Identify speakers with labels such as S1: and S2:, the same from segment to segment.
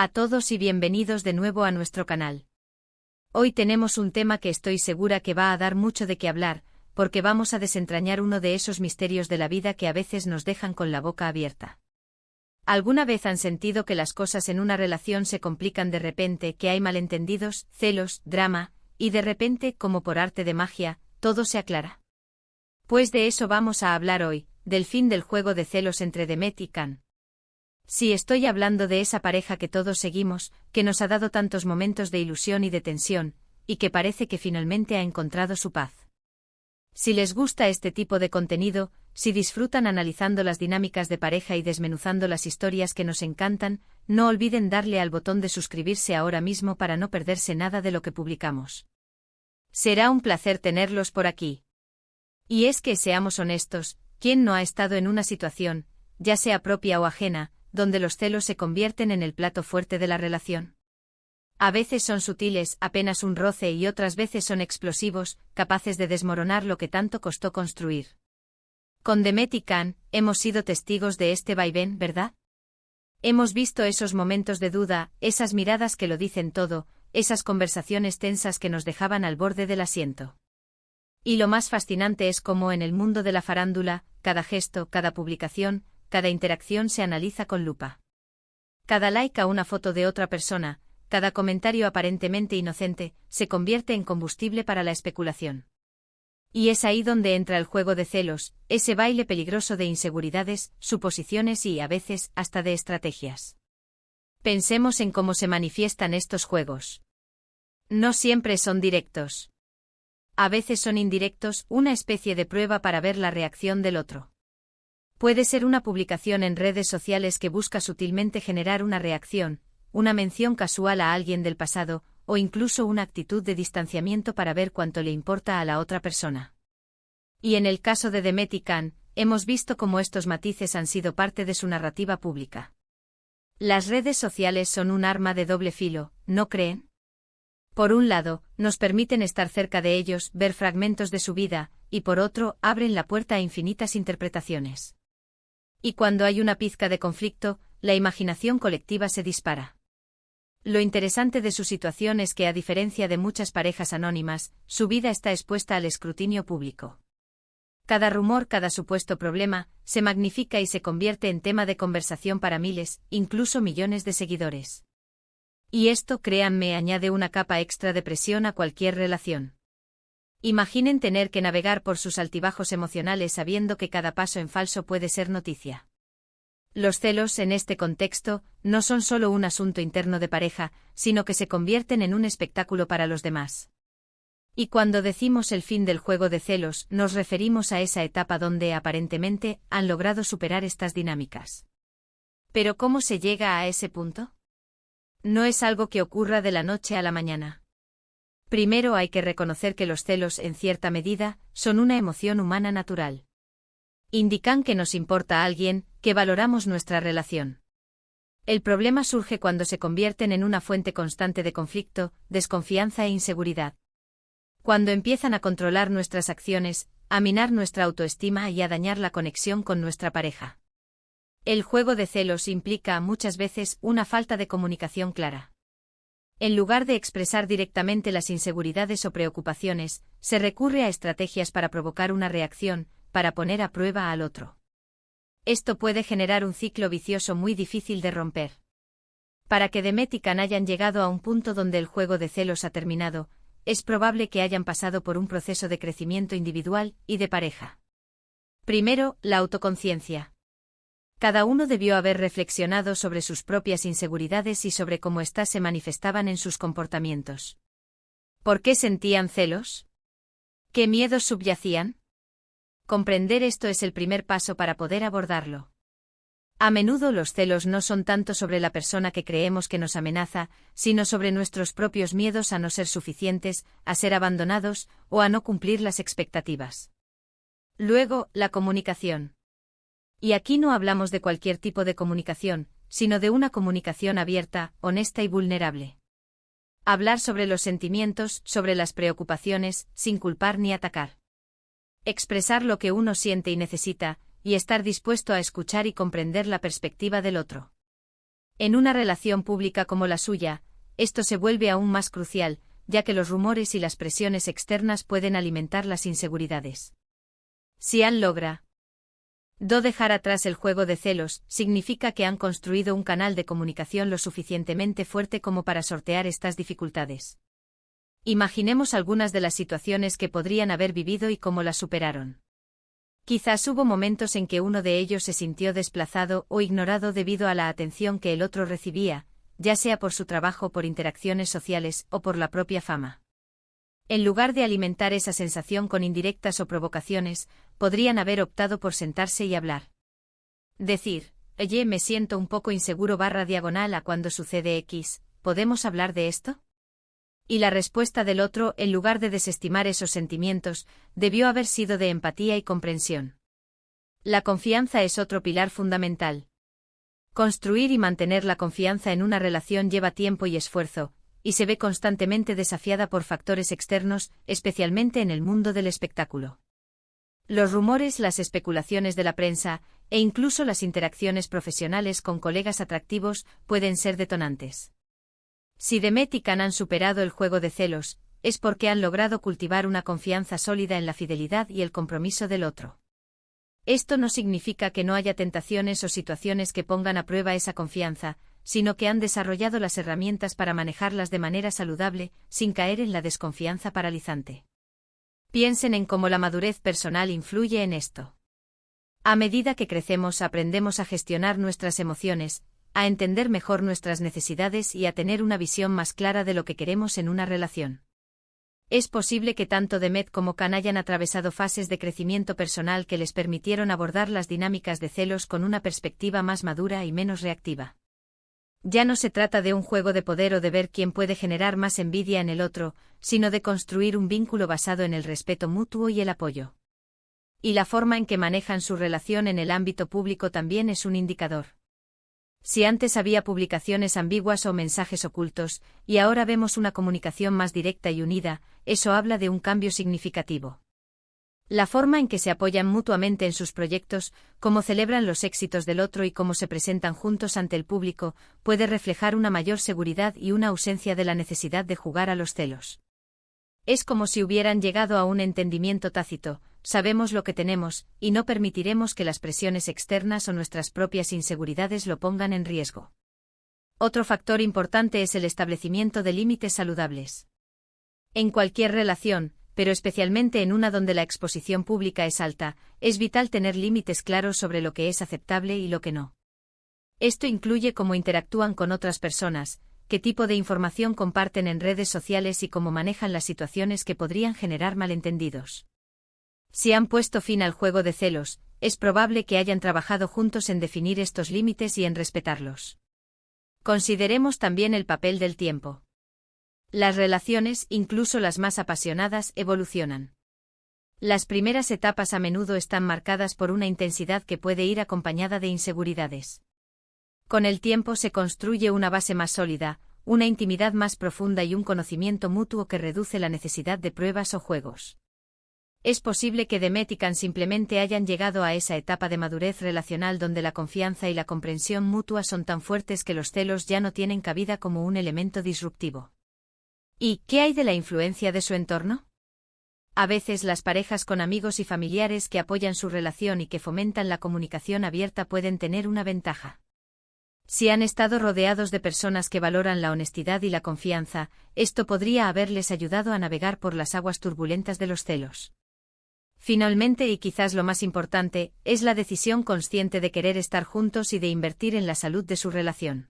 S1: A todos y bienvenidos de nuevo a nuestro canal. Hoy tenemos un tema que estoy segura que va a dar mucho de qué hablar, porque vamos a desentrañar uno de esos misterios de la vida que a veces nos dejan con la boca abierta. ¿Alguna vez han sentido que las cosas en una relación se complican de repente, que hay malentendidos, celos, drama, y de repente, como por arte de magia, todo se aclara? Pues de eso vamos a hablar hoy, del fin del juego de celos entre Demet y Can. Sí, estoy hablando de esa pareja que todos seguimos, que nos ha dado tantos momentos de ilusión y de tensión, y que parece que finalmente ha encontrado su paz. Si les gusta este tipo de contenido, si disfrutan analizando las dinámicas de pareja y desmenuzando las historias que nos encantan, no olviden darle al botón de suscribirse ahora mismo para no perderse nada de lo que publicamos. Será un placer tenerlos por aquí. Y es que, seamos honestos, ¿quién no ha estado en una situación, ya sea propia o ajena, donde los celos se convierten en el plato fuerte de la relación? A veces son sutiles, apenas un roce, y otras veces son explosivos, capaces de desmoronar lo que tanto costó construir. Con Demet y Can, hemos sido testigos de este vaivén, ¿verdad? Hemos visto esos momentos de duda, esas miradas que lo dicen todo, esas conversaciones tensas que nos dejaban al borde del asiento. Y lo más fascinante es cómo en el mundo de la farándula, cada gesto, cada publicación, cada interacción se analiza con lupa. Cada like a una foto de otra persona, cada comentario aparentemente inocente, se convierte en combustible para la especulación. Y es ahí donde entra el juego de celos, ese baile peligroso de inseguridades, suposiciones y, a veces, hasta de estrategias. Pensemos en cómo se manifiestan estos juegos. No siempre son directos. A veces son indirectos, una especie de prueba para ver la reacción del otro. Puede ser una publicación en redes sociales que busca sutilmente generar una reacción, una mención casual a alguien del pasado, o incluso una actitud de distanciamiento para ver cuánto le importa a la otra persona. Y en el caso de Demet y Can, hemos visto cómo estos matices han sido parte de su narrativa pública. Las redes sociales son un arma de doble filo, ¿no creen? Por un lado, nos permiten estar cerca de ellos, ver fragmentos de su vida, y por otro, abren la puerta a infinitas interpretaciones. Y cuando hay una pizca de conflicto, la imaginación colectiva se dispara. Lo interesante de su situación es que, a diferencia de muchas parejas anónimas, su vida está expuesta al escrutinio público. Cada rumor, cada supuesto problema, se magnifica y se convierte en tema de conversación para miles, incluso millones de seguidores. Y esto, créanme, añade una capa extra de presión a cualquier relación. Imaginen tener que navegar por sus altibajos emocionales sabiendo que cada paso en falso puede ser noticia. Los celos, en este contexto, no son solo un asunto interno de pareja, sino que se convierten en un espectáculo para los demás. Y cuando decimos el fin del juego de celos, nos referimos a esa etapa donde, aparentemente, han logrado superar estas dinámicas. ¿Pero cómo se llega a ese punto? No es algo que ocurra de la noche a la mañana. Primero hay que reconocer que los celos, en cierta medida, son una emoción humana natural. Indican que nos importa a alguien, que valoramos nuestra relación. El problema surge cuando se convierten en una fuente constante de conflicto, desconfianza e inseguridad. Cuando empiezan a controlar nuestras acciones, a minar nuestra autoestima y a dañar la conexión con nuestra pareja. El juego de celos implica muchas veces una falta de comunicación clara. En lugar de expresar directamente las inseguridades o preocupaciones, se recurre a estrategias para provocar una reacción, para poner a prueba al otro. Esto puede generar un ciclo vicioso muy difícil de romper. Para que Demet y Can hayan llegado a un punto donde el juego de celos ha terminado, es probable que hayan pasado por un proceso de crecimiento individual y de pareja. Primero, la autoconciencia. Cada uno debió haber reflexionado sobre sus propias inseguridades y sobre cómo éstas se manifestaban en sus comportamientos. ¿Por qué sentían celos? ¿Qué miedos subyacían? Comprender esto es el primer paso para poder abordarlo. A menudo los celos no son tanto sobre la persona que creemos que nos amenaza, sino sobre nuestros propios miedos a no ser suficientes, a ser abandonados, o a no cumplir las expectativas. Luego, la comunicación. Y aquí no hablamos de cualquier tipo de comunicación, sino de una comunicación abierta, honesta y vulnerable. Hablar sobre los sentimientos, sobre las preocupaciones, sin culpar ni atacar. Expresar lo que uno siente y necesita, y estar dispuesto a escuchar y comprender la perspectiva del otro. En una relación pública como la suya, esto se vuelve aún más crucial, ya que los rumores y las presiones externas pueden alimentar las inseguridades. Si Ann logra dejar atrás el juego de celos, significa que han construido un canal de comunicación lo suficientemente fuerte como para sortear estas dificultades. Imaginemos algunas de las situaciones que podrían haber vivido y cómo las superaron. Quizás hubo momentos en que uno de ellos se sintió desplazado o ignorado debido a la atención que el otro recibía, ya sea por su trabajo, por interacciones sociales o por la propia fama. En lugar de alimentar esa sensación con indirectas o provocaciones, podrían haber optado por sentarse y hablar. Decir, oye, me siento un poco inseguro / a cuando sucede X, ¿podemos hablar de esto? Y la respuesta del otro, en lugar de desestimar esos sentimientos, debió haber sido de empatía y comprensión. La confianza es otro pilar fundamental. Construir y mantener la confianza en una relación lleva tiempo y esfuerzo, y se ve constantemente desafiada por factores externos, especialmente en el mundo del espectáculo. Los rumores, las especulaciones de la prensa, e incluso las interacciones profesionales con colegas atractivos, pueden ser detonantes. Si Demet y Can han superado el juego de celos, es porque han logrado cultivar una confianza sólida en la fidelidad y el compromiso del otro. Esto no significa que no haya tentaciones o situaciones que pongan a prueba esa confianza, sino que han desarrollado las herramientas para manejarlas de manera saludable, sin caer en la desconfianza paralizante. Piensen en cómo la madurez personal influye en esto. A medida que crecemos, aprendemos a gestionar nuestras emociones, a entender mejor nuestras necesidades y a tener una visión más clara de lo que queremos en una relación. Es posible que tanto Demet como Can hayan atravesado fases de crecimiento personal que les permitieron abordar las dinámicas de celos con una perspectiva más madura y menos reactiva. Ya no se trata de un juego de poder o de ver quién puede generar más envidia en el otro, sino de construir un vínculo basado en el respeto mutuo y el apoyo. Y la forma en que manejan su relación en el ámbito público también es un indicador. Si antes había publicaciones ambiguas o mensajes ocultos, y ahora vemos una comunicación más directa y unida, eso habla de un cambio significativo. La forma en que se apoyan mutuamente en sus proyectos, cómo celebran los éxitos del otro y cómo se presentan juntos ante el público, puede reflejar una mayor seguridad y una ausencia de la necesidad de jugar a los celos. Es como si hubieran llegado a un entendimiento tácito: sabemos lo que tenemos, y no permitiremos que las presiones externas o nuestras propias inseguridades lo pongan en riesgo. Otro factor importante es el establecimiento de límites saludables. En cualquier relación, pero especialmente en una donde la exposición pública es alta, es vital tener límites claros sobre lo que es aceptable y lo que no. Esto incluye cómo interactúan con otras personas, qué tipo de información comparten en redes sociales y cómo manejan las situaciones que podrían generar malentendidos. Si han puesto fin al juego de celos, es probable que hayan trabajado juntos en definir estos límites y en respetarlos. Consideremos también el papel del tiempo. Las relaciones, incluso las más apasionadas, evolucionan. Las primeras etapas a menudo están marcadas por una intensidad que puede ir acompañada de inseguridades. Con el tiempo se construye una base más sólida, una intimidad más profunda y un conocimiento mutuo que reduce la necesidad de pruebas o juegos. Es posible que Demet y Can simplemente hayan llegado a esa etapa de madurez relacional donde la confianza y la comprensión mutua son tan fuertes que los celos ya no tienen cabida como un elemento disruptivo. ¿Y qué hay de la influencia de su entorno? A veces las parejas con amigos y familiares que apoyan su relación y que fomentan la comunicación abierta pueden tener una ventaja. Si han estado rodeados de personas que valoran la honestidad y la confianza, esto podría haberles ayudado a navegar por las aguas turbulentas de los celos. Finalmente, y quizás lo más importante, es la decisión consciente de querer estar juntos y de invertir en la salud de su relación.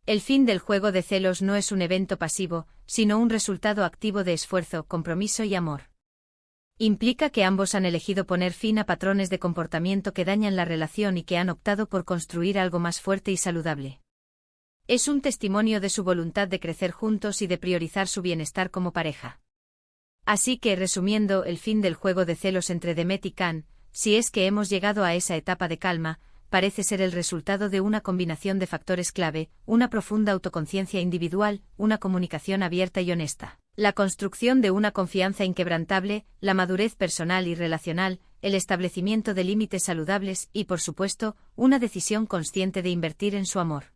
S1: El fin del juego de celos no es un evento pasivo, sino un resultado activo de esfuerzo, compromiso y amor. Implica que ambos han elegido poner fin a patrones de comportamiento que dañan la relación y que han optado por construir algo más fuerte y saludable. Es un testimonio de su voluntad de crecer juntos y de priorizar su bienestar como pareja. Así que, resumiendo, el fin del juego de celos entre Demet y Can, si es que hemos llegado a esa etapa de calma, parece ser el resultado de una combinación de factores clave: una profunda autoconciencia individual, una comunicación abierta y honesta, la construcción de una confianza inquebrantable, la madurez personal y relacional, el establecimiento de límites saludables y, por supuesto, una decisión consciente de invertir en su amor.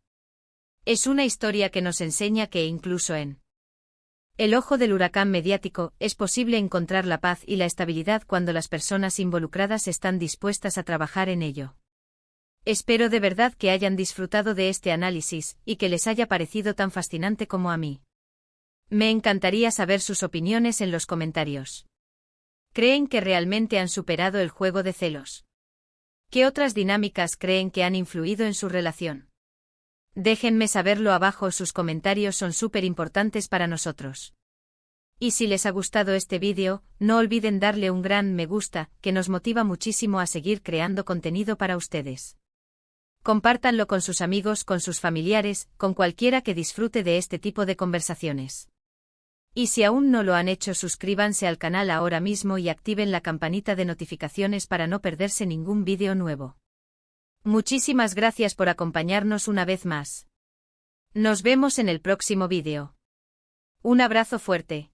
S1: Es una historia que nos enseña que incluso en el ojo del huracán mediático, es posible encontrar la paz y la estabilidad cuando las personas involucradas están dispuestas a trabajar en ello. Espero de verdad que hayan disfrutado de este análisis, y que les haya parecido tan fascinante como a mí. Me encantaría saber sus opiniones en los comentarios. ¿Creen que realmente han superado el juego de celos? ¿Qué otras dinámicas creen que han influido en su relación? Déjenme saberlo abajo, sus comentarios son súper importantes para nosotros. Y si les ha gustado este vídeo, no olviden darle un gran me gusta, que nos motiva muchísimo a seguir creando contenido para ustedes. Compártanlo con sus amigos, con sus familiares, con cualquiera que disfrute de este tipo de conversaciones. Y si aún no lo han hecho, suscríbanse al canal ahora mismo y activen la campanita de notificaciones para no perderse ningún vídeo nuevo. Muchísimas gracias por acompañarnos una vez más. Nos vemos en el próximo vídeo. Un abrazo fuerte.